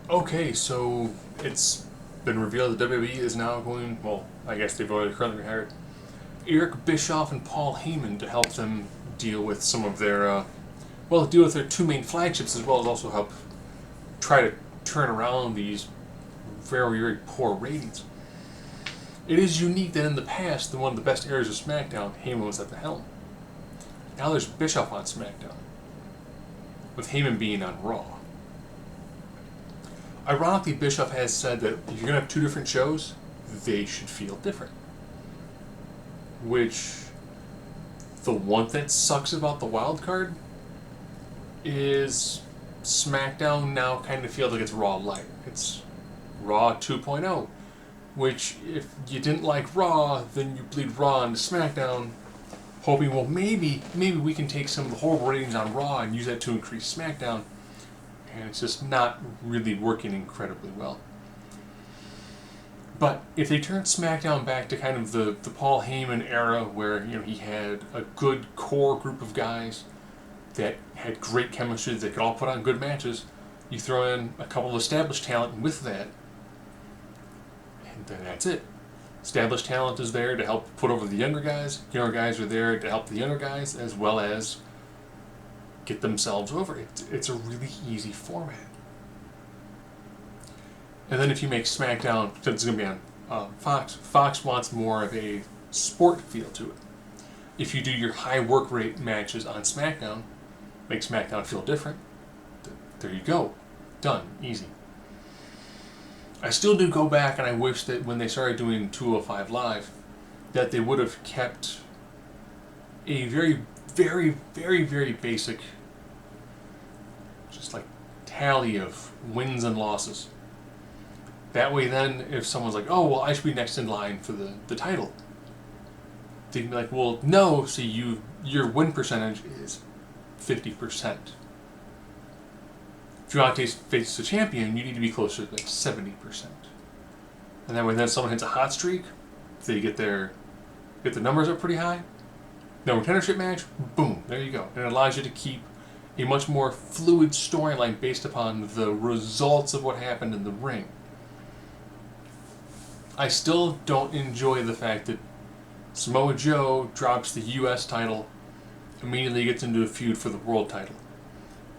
Okay, so it's been revealed that WWE is now going, well, I guess they've already currently hired Eric Bischoff and Paul Heyman to help them deal with some of their, deal with their two main flagships as well as also help try to turn around these very, very poor ratings. It is unique that in the past, in one of the best eras of SmackDown, Heyman was at the helm. Now there's Bischoff on SmackDown, with Heyman being on Raw. Ironically, Bischoff has said that if you're going to have two different shows, they should feel different. Which, the one that sucks about the wild card is SmackDown now kind of feels like it's Raw Light. It's Raw 2.0, which if you didn't like Raw, then you bleed Raw into SmackDown, hoping, well, maybe we can take some of the horrible ratings on Raw and use that to increase SmackDown, and it's just not really working incredibly well. But if they turn SmackDown back to kind of the Paul Heyman era where he had a good core group of guys that had great chemistry that could all put on good matches, you throw in a couple of established talent with that, and then that's it. Established talent is there to help put over the younger guys. Younger guys are there to help the younger guys as well as get themselves over. It's a really easy format. And then if you make SmackDown, because it's going to be on Fox wants more of a sport feel to it. If you do your high work rate matches on SmackDown, make SmackDown feel different, there you go. Done. Easy. I still do go back and I wish that when they started doing 205 Live, that they would have kept a very, very, very, very basic, just like tally of wins and losses. That way then, if someone's like, oh, well, I should be next in line for the title, they'd be like, well, no, see, your win percentage is 50%. If you want to face the champion, you need to be closer to like 70%. And that way then someone hits a hot streak, they get their numbers up pretty high, no contendership match, boom, there you go. And it allows you to keep a much more fluid storyline based upon the results of what happened in the ring. I still don't enjoy the fact that Samoa Joe drops the US title, immediately gets into a feud for the world title.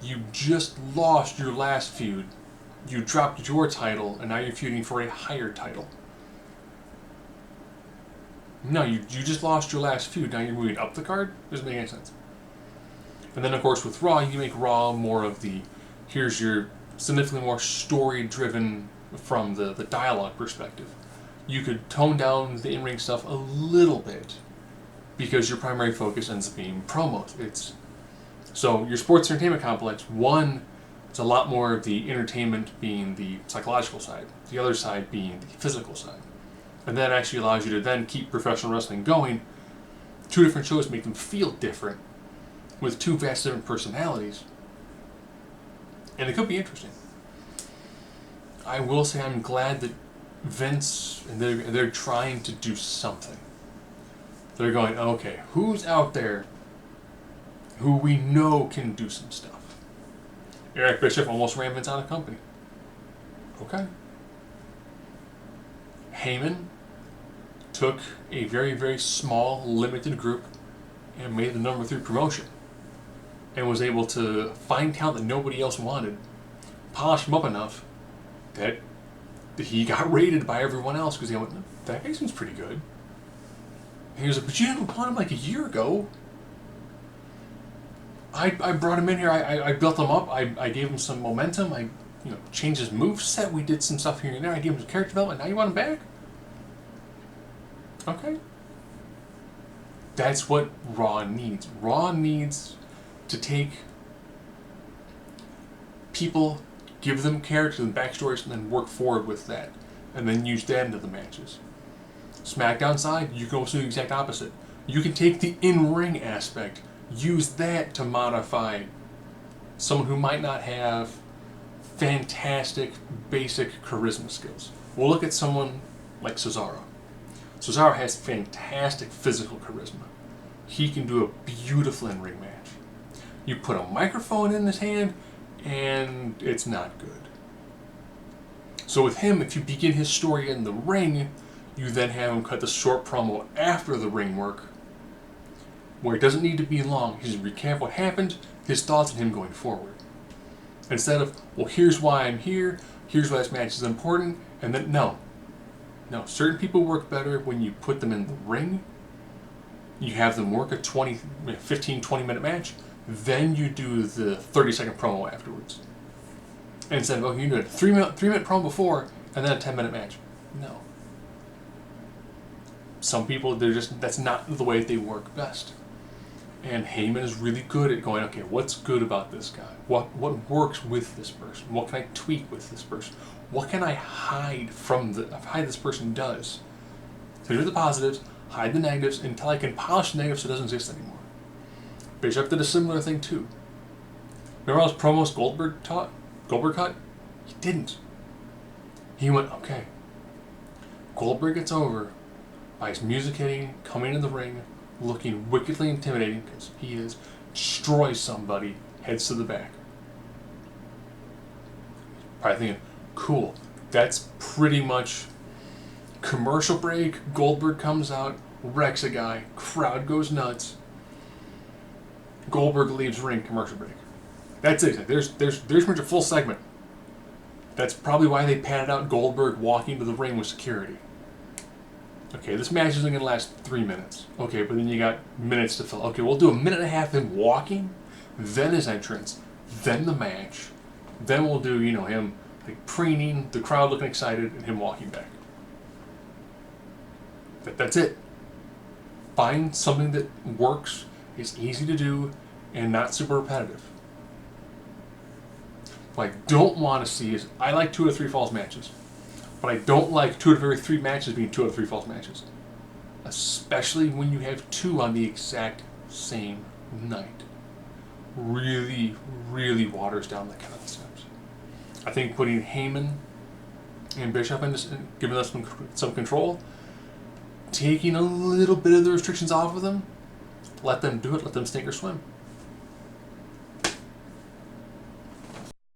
You just lost your last feud. You dropped your title, and now you're feuding for a higher title. No, you just lost your last feud, now you're moving up the card? Doesn't make any sense. And then, of course, with Raw, you make Raw more of the, here's your significantly more story-driven from the dialogue perspective. You could tone down the in-ring stuff a little bit because your primary focus ends up being promos. So your sports entertainment complex, one, it's a lot more of the entertainment being the psychological side, the other side being the physical side. And that actually allows you to then keep professional wrestling going. Two different shows make them feel different with two vastly different personalities. And it could be interesting. I will say I'm glad that Vince and they're trying to do something. They're going, okay, who's out there who we know can do some stuff? Eric Bischoff almost ran Vince out of company. Okay. Heyman took a very, very small, limited group and made the number 3 promotion. And was able to find talent that nobody else wanted, polish him up enough that he got rated by everyone else because they went, that guy seems pretty good. And he was like, but you didn't want him like a year ago. I brought him in here, I built him up, I gave him some momentum, I changed his moveset, we did some stuff here and there, I gave him some character development, now you want him back? Okay. That's what Raw needs. Raw needs to take people, give them characters and backstories, and then work forward with that. And then use that into the matches. SmackDown side, you can also do the exact opposite. You can take the in-ring aspect, use that to modify someone who might not have fantastic, basic charisma skills. We'll look at someone like Cesaro. Cesaro has fantastic physical charisma. He can do a beautiful in-ring match. You put a microphone in his hand, and it's not good. So with him, if you begin his story in the ring, you then have him cut the short promo after the ring work, where it doesn't need to be long. He's recap what happened, his thoughts, and him going forward. Instead of, well, here's why I'm here, here's why this match is important, and then, no. No, certain people work better when you put them in the ring, you have them work a 15, 20-minute match, then you do the 30-second promo afterwards. And instead of, oh, you do a 3-minute promo before, and then a 10-minute match. No. Some people, that's not the way they work best. And Heyman is really good at going, okay, what's good about this guy? What works with this person? What can I tweak with this person? What can I hide this person does? So here's the positives, hide the negatives until I can polish the negatives so it doesn't exist anymore. Bischoff did a similar thing too. Remember all those promos Goldberg cut? He didn't. He went, okay, Goldberg gets over by his music hitting, coming in the ring, looking wickedly intimidating, because he is, destroys somebody, heads to the back. Probably thinking, cool, that's pretty much commercial break, Goldberg comes out, wrecks a guy, crowd goes nuts, Goldberg leaves ring, commercial break. That's it. There's pretty much a full segment. That's probably why they padded out Goldberg walking to the ring with security. Okay, this match isn't going to last 3 minutes. Okay, but then you got minutes to fill. Okay, we'll do a minute and a half him walking, then his entrance, then the match, then we'll do, him like preening, the crowd looking excited, and him walking back. That's it. Find something that works, is easy to do, and not super repetitive. What I don't want to see is, I like 2 or 3 falls matches. But I don't like 2 out of every 3 matches being 2 out of 3 falls matches. Especially when you have 2 on the exact same night. Really, really waters down the concepts. I think putting Heyman and Bischoff in this, giving us some control, taking a little bit of the restrictions off of them, let them do it, let them sink or swim.